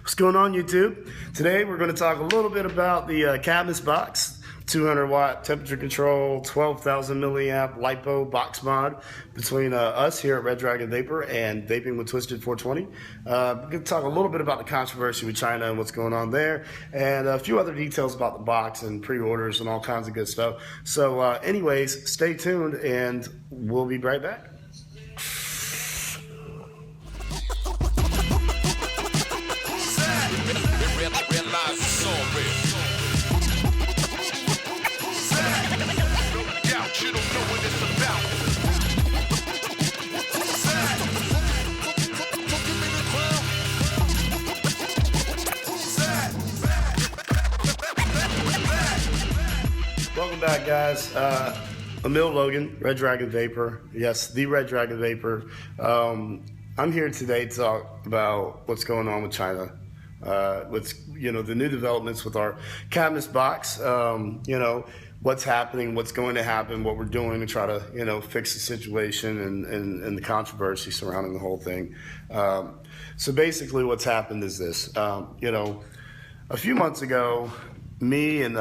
What's going on, YouTube? Today we're going to talk a little bit about the Cadmus box, 200 watt temperature control, 12,000 milliamp LiPo box mod between us here at Red Dragon Vapor and Vaping with Twisted 420. We're going to talk a little bit about the controversy with China and what's going on there, and a few other details about the box and pre-orders and all kinds of good stuff. So anyways, stay tuned and we'll be right back. Welcome back, guys. Emil Logan, Red Dragon Vapor. Yes, the Red Dragon Vapor. I'm here today to talk about what's going on with China. With the new developments with our Cadmus box. What's happening, what's going to happen, what we're doing to try to fix the situation and the controversy surrounding the whole thing. So basically, what's happened is this. A few months ago, me and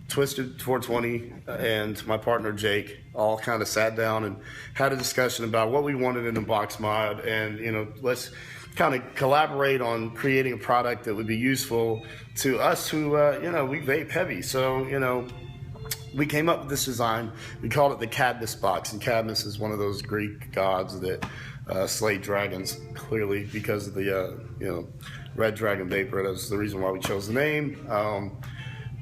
Twisted 420 and my partner Jake all kind of sat down and had a discussion about what we wanted in the box mod, and let's kind of collaborate on creating a product that would be useful to us who we vape heavy. So we came up with this design. We called it the Cadmus box, and Cadmus is one of those Greek gods that slayed dragons, clearly because of the Red Dragon Vapor. That's the reason why we chose the name.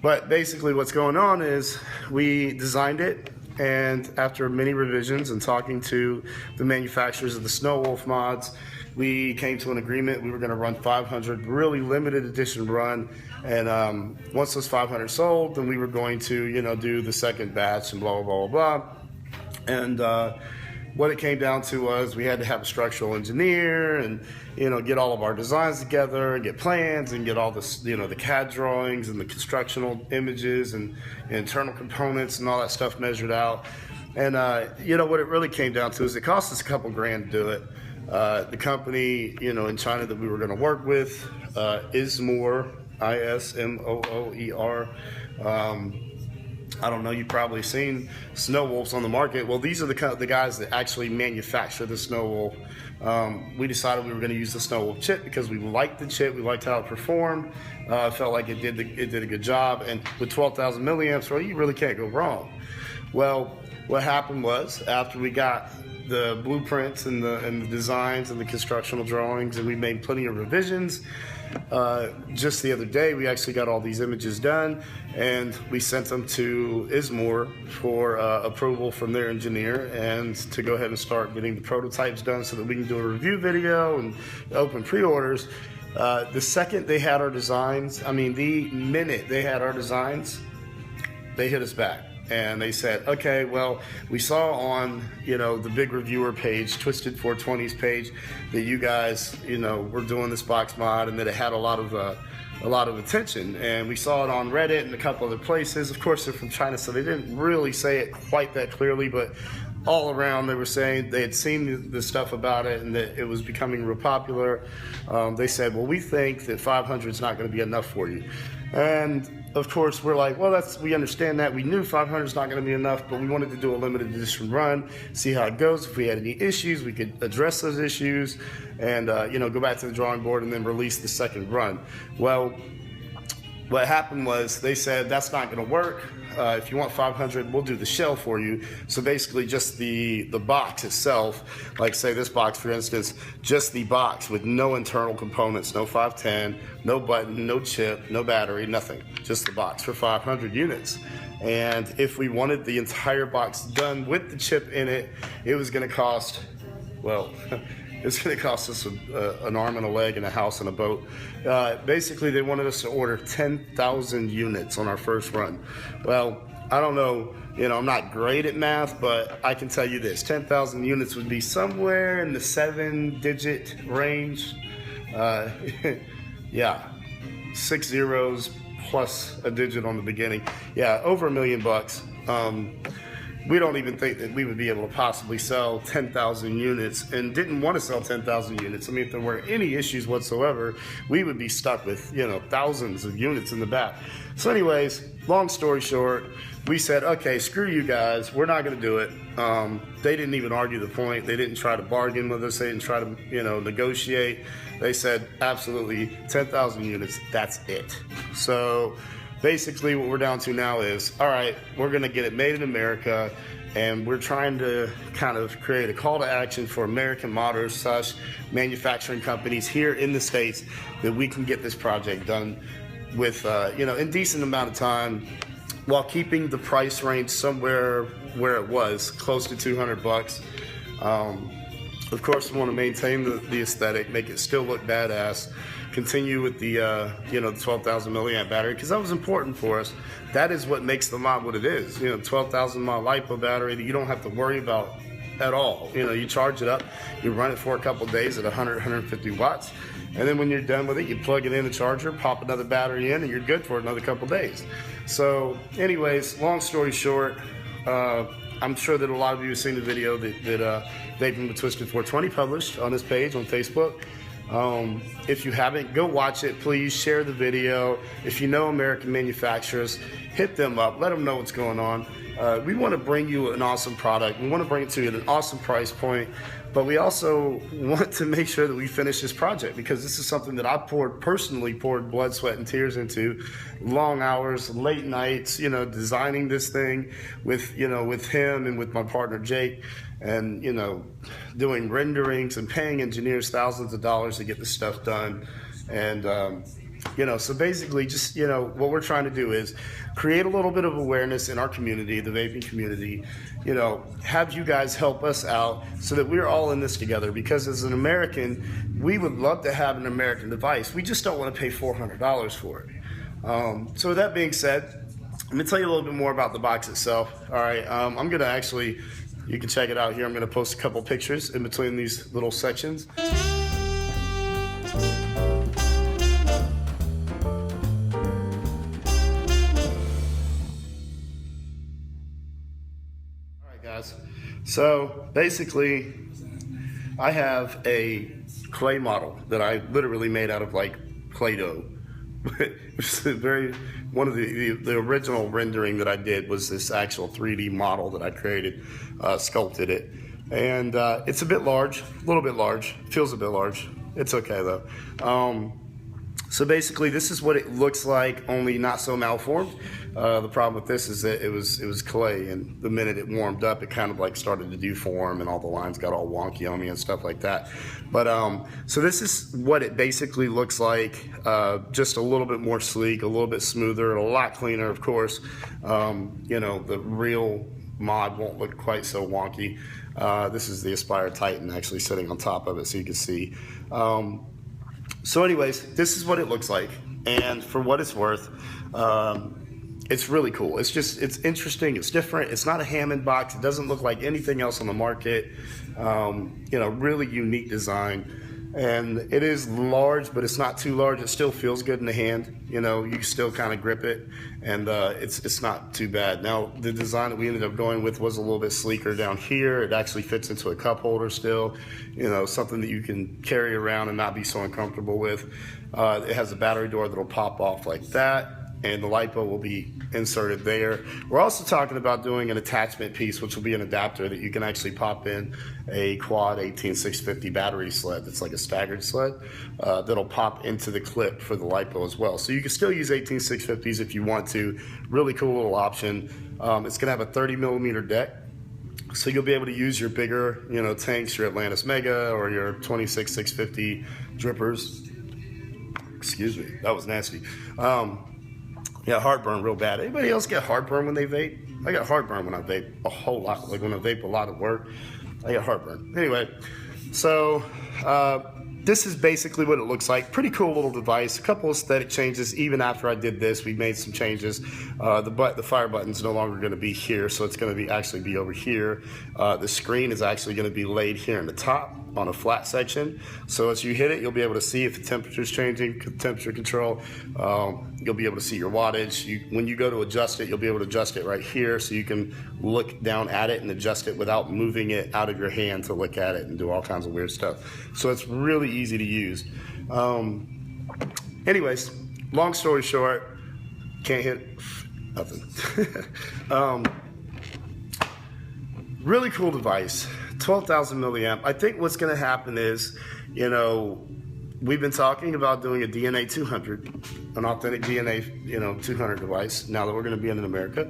But basically what's going on is we designed it, and after many revisions and talking to the manufacturers of the Snow Wolf mods, we came to an agreement. We were going to run 500, really limited edition run, and once those 500 sold, then we were going to do the second batch and blah blah blah blah blah. And what it came down to was we had to have a structural engineer and get all of our designs together and get plans and get all this the CAD drawings and the constructional images and internal components and all that stuff measured out. And what it really came down to is it cost us a couple grand to do it. The company in China that we were going to work with, Ismoor, Ismooer. I don't know, you've probably seen Snow Wolves on the market. Well, these are the guys that actually manufacture the Snow Wolf. We decided we were going to use the Snow Wolf chip because we liked the chip, we liked how it performed, felt like it did a good job, and with 12,000 milliamps, well, you really can't go wrong. Well, what happened was after we got the blueprints and the designs and the constructional drawings, and we made plenty of revisions. Just the other day, we actually got all these images done, and we sent them to Ismoor for approval from their engineer, and to go ahead and start getting the prototypes done so that we can do a review video and open pre-orders. The second they had our designs, the minute they had our designs, they hit us back. And they said, okay, well, we saw on, the big reviewer page, Twisted 420's page, that you guys, were doing this box mod and that it had a lot of attention. And we saw it on Reddit and a couple other places. Of course, they're from China, so they didn't really say it quite that clearly, but all around they were saying they had seen the stuff about it and that it was becoming real popular. They said, well, we think that 500 is not going to be enough for you. And of course, we're like, well, we understand that. We knew 500 is not going to be enough, but we wanted to do a limited edition run, see how it goes. If we had any issues, we could address those issues and, go back to the drawing board and then release the second run. Well, what happened was they said, that's not going to work. If you want 500, we'll do the shell for you. So basically just the box itself, like say this box, for instance, just the box with no internal components, no 510, no button, no chip, no battery, nothing. Just the box for 500 units. And if we wanted the entire box done with the chip in it, it was going to cost, well, it's going to cost us an arm and a leg and a house and a boat. Basically, they wanted us to order 10,000 units on our first run. Well, I don't know, I'm not great at math, but I can tell you this. 10,000 units would be somewhere in the 7-digit range. Yeah, 6 zeros plus a digit on the beginning. Yeah, over $1 million. we don't even think that we would be able to possibly sell 10,000 units, and didn't want to sell 10,000 units. I mean, if there were any issues whatsoever, we would be stuck with, you know, thousands of units in the back. So anyways, long story short, we said, okay, screw you guys, we're not going to do it. They didn't even argue the point. They didn't try to bargain with us. They didn't try to, you know, negotiate. They said, absolutely, 10,000 units, that's it. So basically what we're down to now is, all right, we're going to get it made in America, and we're trying to kind of create a call to action for American modders / manufacturing companies here in the States that we can get this project done with, you know, in decent amount of time, while keeping the price range somewhere where it was, close to 200 bucks. Of course, we want to maintain the aesthetic, make it still look badass, continue with the, you know, the 12,000 milliamp battery, because that was important for us. That is what makes the mod what it is. You know, 12,000 mAh LiPo battery that you don't have to worry about at all. You know, you charge it up, you run it for a couple days at 100, 150 watts, and then when you're done with it, you plug it in the charger, pop another battery in, and you're good for another couple days. So anyways, long story short, I'm sure that a lot of you have seen the video that VWT420 published on his page on Facebook. If you haven't, go watch it. Please share the video. If you know American manufacturers, hit them up. Let them know what's going on. We want to bring you an awesome product. We want to bring it to you at an awesome price point. But we also want to make sure that we finish this project, because this is something that I personally poured blood, sweat, and tears into. Long hours, late nights, you know, designing this thing with, you know, with him and with my partner Jake, and, you know, doing renderings and paying engineers thousands of dollars to get this stuff done. And, you know, so basically just, you know, what we're trying to do is create a little bit of awareness in our community, the vaping community, you know, have you guys help us out so that we're all in this together, because as an American, we would love to have an American device. We just don't want to pay $400 for it. So with that being said, let me tell you a little bit more about the box itself. All right, I'm going to actually, you can check it out here. I'm going to post a couple pictures in between these little sections. Guys, so basically I have a clay model that I literally made out of like Play-Doh. Which is one of the original rendering that I did was this actual 3D model that I created, sculpted it, and it's a bit large, a little bit large, feels a bit large. It's okay though. So basically this is what it looks like, only not so malformed. The problem with this is that it was clay, and the minute it warmed up, it kind of like started to deform, and all the lines got all wonky on me and stuff like that. But so this is what it basically looks like, just a little bit more sleek, a little bit smoother, a lot cleaner, of course. You know, the real mod won't look quite so wonky. This is the Aspire Titan actually sitting on top of it, so you can see. So anyways, this is what it looks like, and for what it's worth, it's really cool. It's interesting, it's different, it's not a Hammond box, it doesn't look like anything else on the market. You know, really unique design, and it is large, but it's not too large. It still feels good in the hand. You know, you can still kind of grip it, and it's not too bad. Now, the design that we ended up going with was a little bit sleeker down here. It actually fits into a cup holder still, you know, something that you can carry around and not be so uncomfortable with. It has a battery door that'll pop off like that, and the LiPo will be inserted there. We're also talking about doing an attachment piece, which will be an adapter that you can actually pop in a quad 18650 battery sled that's like a staggered sled, that'll pop into the clip for the LiPo as well. So you can still use 18650s if you want to. Really cool little option. It's gonna have a 30 millimeter deck, so you'll be able to use your bigger, you know, tanks, your Atlantis Mega or your 26650 drippers. Excuse me, that was nasty. Yeah, heartburn real bad. Anybody else get heartburn when they vape? I get heartburn when I vape a whole lot. Like when I vape a lot at work, I get heartburn. Anyway, so this is basically what it looks like. Pretty cool little device. A couple aesthetic changes. Even after I did this, we made some changes. The fire button's no longer going to be here, so it's going to actually be over here. The screen is actually going to be laid here in the top on a flat section. So as you hit it, you'll be able to see if the temperature is changing, temperature control. You'll be able to see your wattage. When you go to adjust it, you'll be able to adjust it right here, so you can look down at it and adjust it without moving it out of your hand to look at it and do all kinds of weird stuff. So it's really easy to use. Anyways, long story short, can't hit nothing. Really cool device, 12,000 milliamp. I think what's going to happen is, you know, we've been talking about doing a DNA 200, an authentic DNA, 200 device, now that we're going to be in America,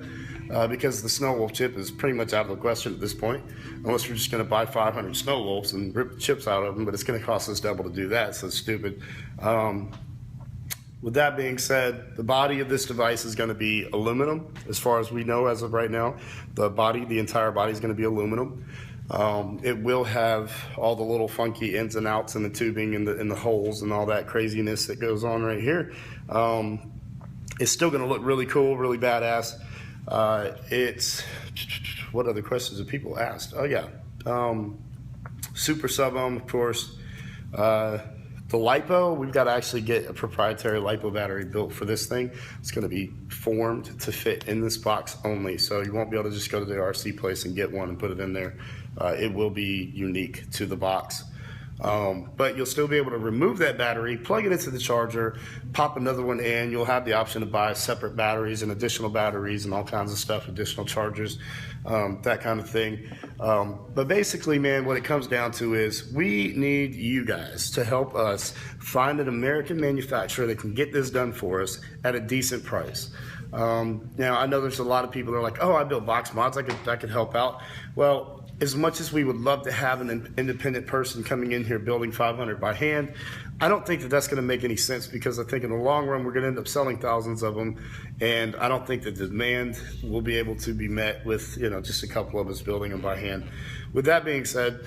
because the Snow Wolf chip is pretty much out of the question at this point, unless we're just going to buy 500 Snow Wolves and rip the chips out of them, but it's going to cost us double to do that, so it's stupid. With that being said, the body of this device is going to be aluminum, as far as we know as of right now. The entire body is going to be aluminum. It will have all the little funky ins and outs in the tubing and the holes and all that craziness that goes on right here. It's still going to look really cool, really badass. What other questions have people asked? Oh yeah, super sub-ohm, of course. The LiPo, we've got to actually get a proprietary LiPo battery built for this thing. It's going to be formed to fit in this box only, so you won't be able to just go to the RC place and get one and put it in there. It will be unique to the box. But you'll still be able to remove that battery, plug it into the charger, pop another one in. You'll have the option to buy separate batteries and additional batteries and all kinds of stuff, additional chargers, that kind of thing. But basically, man, what it comes down to is we need you guys to help us find an American manufacturer that can get this done for us at a decent price. Now, I know there's a lot of people that are like, oh, I built box mods, I could help out. Well, as much as we would love to have an independent person coming in here building 500 by hand, I don't think that that's going to make any sense, because I think in the long run we're going to end up selling thousands of them, and I don't think the demand will be able to be met with just a couple of us building them by hand. With that being said,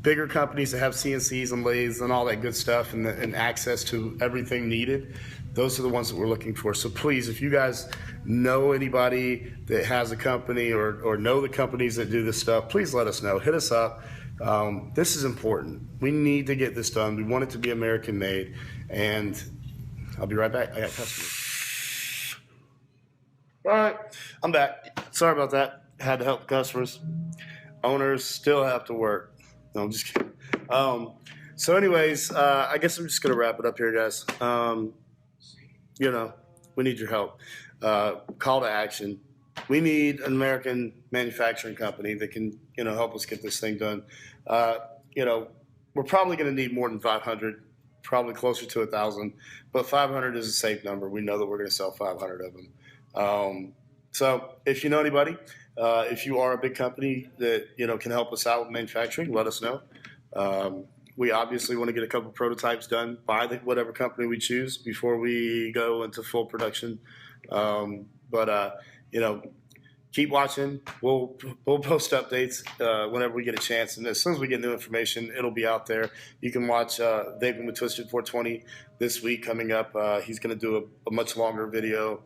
bigger companies that have CNCs and lathes and all that good stuff and access to everything needed, those are the ones that we're looking for. So please, if you guys know anybody that has a company or know the companies that do this stuff, please let us know. Hit us up. This is important. We need to get this done. We want it to be American made. And I'll be right back. I got customers. All right, I'm back. Sorry about that. Had to help the customers. Owners still have to work. No, I'm just kidding. So anyways, I guess I'm just going to wrap it up here, guys. We need your help. Call to action. We need an American manufacturing company that can, help us get this thing done. We're probably going to need more than 500, probably closer to 1,000, but 500 is a safe number. We know that we're going to sell 500 of them. So if you know anybody, if you are a big company that, can help us out with manufacturing, let us know. We obviously want to get a couple prototypes done by whatever company we choose before we go into full production. Keep watching. We'll post updates whenever we get a chance, and as soon as we get new information, it'll be out there. You can watch Vaping with Twisted 420 this week coming up. He's going to do a much longer video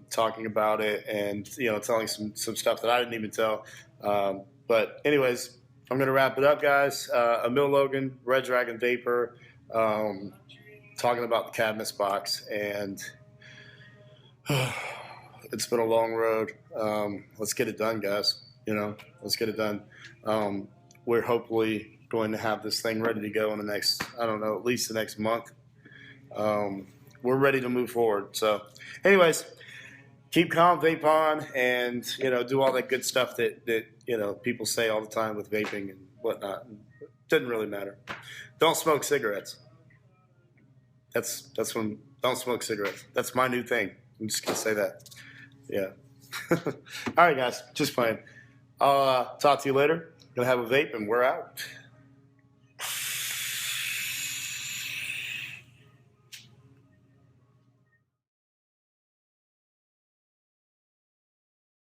talking about it and telling some stuff that I didn't even tell. But anyways, I'm going to wrap it up, guys. Emil Logan, Red Dragon Vapor, talking about the Cadmus box, and it's been a long road. Let's get it done, guys. Let's get it done. We're hopefully going to have this thing ready to go in the next, at least the next month. We're ready to move forward. So anyways, keep calm, vape on, and, do all that good stuff that people say all the time with vaping and whatnot. It doesn't really matter. Don't smoke cigarettes. Don't smoke cigarettes. That's my new thing. I'm just going to say that. Yeah. All right, guys. Just playing. I'll talk to you later. Gonna have a vape, and we're out.